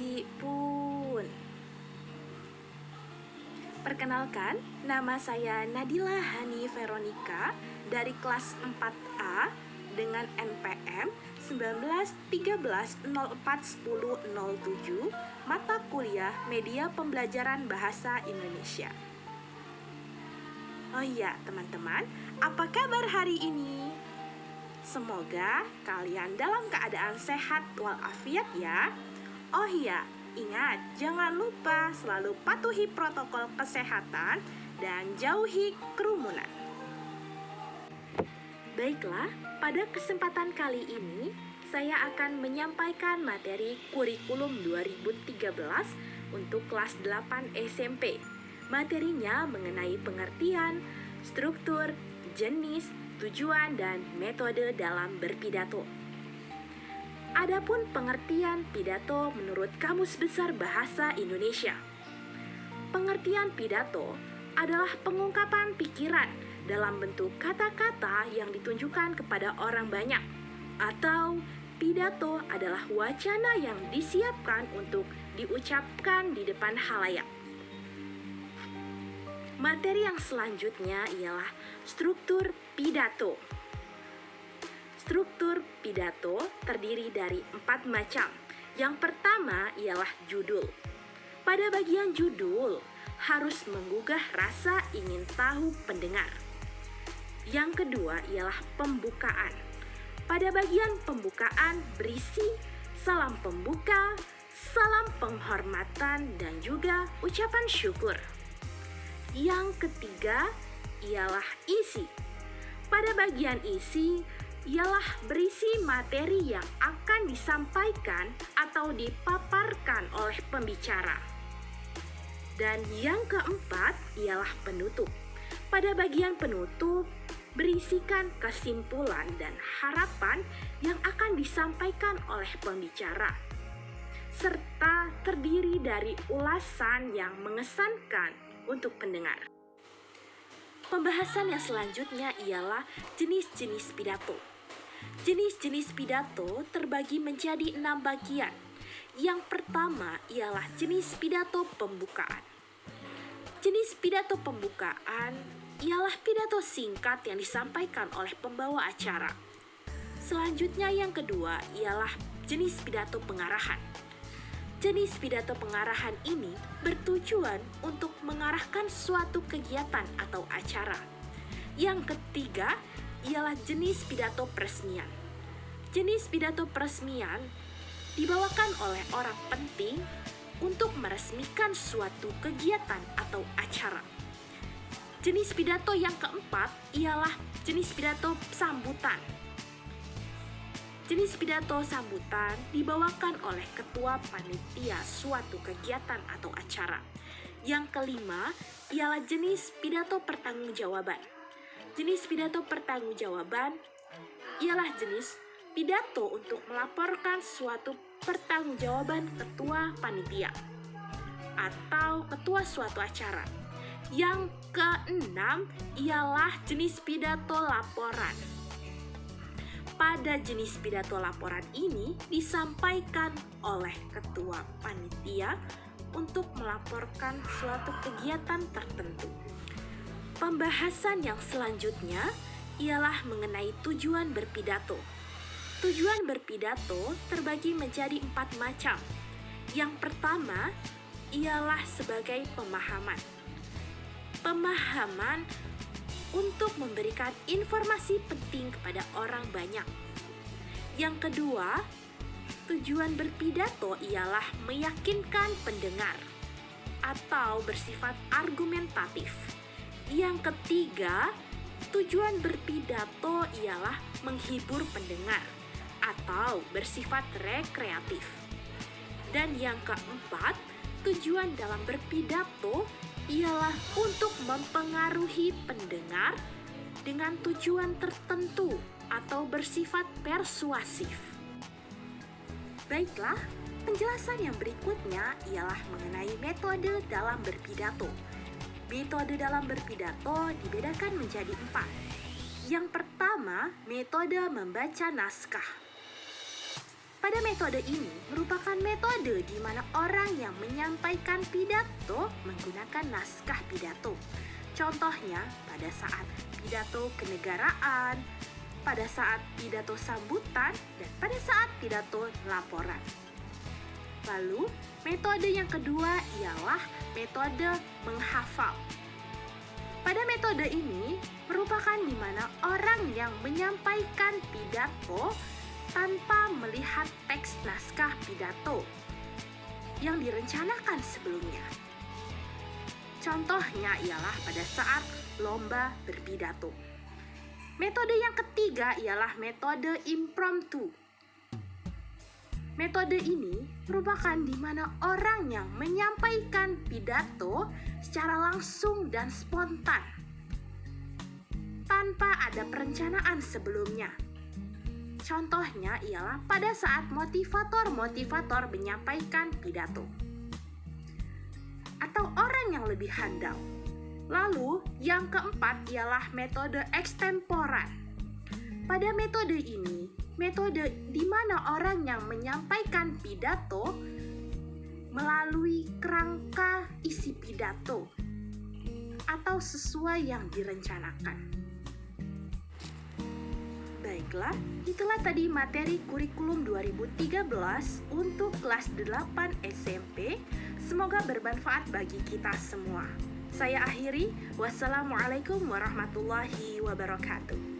Adipun. Perkenalkan, nama saya Nadila Hani Veronica dari kelas 4A dengan NPM 1913041007, mata kuliah Media Pembelajaran Bahasa Indonesia. Oh iya, teman-teman, apa kabar hari ini? Semoga kalian dalam keadaan sehat walafiat ya. Oh iya, ingat, jangan lupa selalu patuhi protokol kesehatan dan jauhi kerumunan. Baiklah, pada kesempatan kali ini saya akan menyampaikan materi kurikulum 2013 untuk kelas 8 SMP. Materinya mengenai pengertian, struktur, jenis, tujuan, dan metode dalam berpidato. Adapun pengertian pidato menurut Kamus Besar Bahasa Indonesia. Pengertian pidato adalah pengungkapan pikiran dalam bentuk kata-kata yang ditunjukkan kepada orang banyak, atau pidato adalah wacana yang disiapkan untuk diucapkan di depan halayak. Materi yang selanjutnya ialah struktur pidato. Struktur pidato terdiri dari 4 macam. Yang pertama ialah judul. Pada bagian judul harus menggugah rasa ingin tahu pendengar. Yang kedua ialah pembukaan. Pada bagian pembukaan berisi salam pembuka, salam penghormatan, dan juga ucapan syukur. Yang ketiga ialah isi. Pada bagian isi ialah berisi materi yang akan disampaikan atau dipaparkan oleh pembicara. Dan yang keempat ialah penutup. Pada bagian penutup berisikan kesimpulan dan harapan yang akan disampaikan oleh pembicara, serta terdiri dari ulasan yang mengesankan untuk pendengar. Pembahasan yang selanjutnya ialah jenis-jenis pidato. Jenis-jenis pidato terbagi menjadi 6 bagian. Yang pertama ialah jenis pidato pembukaan. Jenis pidato pembukaan ialah pidato singkat yang disampaikan oleh pembawa acara. Selanjutnya yang kedua ialah jenis pidato pengarahan. Jenis pidato pengarahan ini bertujuan untuk mengarahkan suatu kegiatan atau acara. Yang ketiga ialah jenis pidato peresmian. Jenis pidato peresmian dibawakan oleh orang penting untuk meresmikan suatu kegiatan atau acara. Jenis pidato yang keempat ialah jenis pidato sambutan. Jenis pidato sambutan dibawakan oleh ketua panitia suatu kegiatan atau acara. Yang kelima ialah jenis pidato pertanggungjawaban. Jenis pidato pertanggungjawaban ialah jenis pidato untuk melaporkan suatu pertanggungjawaban ketua panitia atau ketua suatu acara. Yang keenam ialah jenis pidato laporan. Pada jenis pidato laporan ini disampaikan oleh ketua panitia untuk melaporkan suatu kegiatan tertentu. Pembahasan yang selanjutnya ialah mengenai tujuan berpidato. Tujuan berpidato terbagi menjadi 4 macam. Yang pertama ialah sebagai pemahaman. Pemahaman untuk memberikan informasi penting kepada orang banyak. Yang kedua, tujuan berpidato ialah meyakinkan pendengar atau bersifat argumentatif. Yang ketiga, tujuan berpidato ialah menghibur pendengar atau bersifat rekreatif. Dan yang keempat, tujuan dalam berpidato ialah untuk mempengaruhi pendengar dengan tujuan tertentu atau bersifat persuasif. Baiklah, penjelasan yang berikutnya ialah mengenai metode dalam berpidato. Metode dalam berpidato dibedakan menjadi 4. Yang pertama, metode membaca naskah. Pada metode ini merupakan metode di mana orang yang menyampaikan pidato menggunakan naskah pidato. Contohnya pada saat pidato kenegaraan, pada saat pidato sambutan, dan pada saat pidato laporan. Lalu, metode yang kedua ialah metode menghafal. Pada metode ini merupakan di mana orang yang menyampaikan pidato tanpa melihat teks naskah pidato yang direncanakan sebelumnya. Contohnya ialah pada saat lomba berpidato. Metode yang ketiga ialah metode impromptu. Metode ini merupakan di mana orang yang menyampaikan pidato secara langsung dan spontan tanpa ada perencanaan sebelumnya. Contohnya ialah pada saat motivator-motivator menyampaikan pidato atau orang yang lebih handal. Lalu, yang keempat ialah metode ekstemporan. Pada metode ini, metode di mana orang yang menyampaikan pidato melalui kerangka isi pidato atau sesuai yang direncanakan. Baiklah, itulah tadi materi kurikulum 2013 untuk kelas 8 SMP. Semoga bermanfaat bagi kita semua. Saya akhiri, wassalamualaikum warahmatullahi wabarakatuh.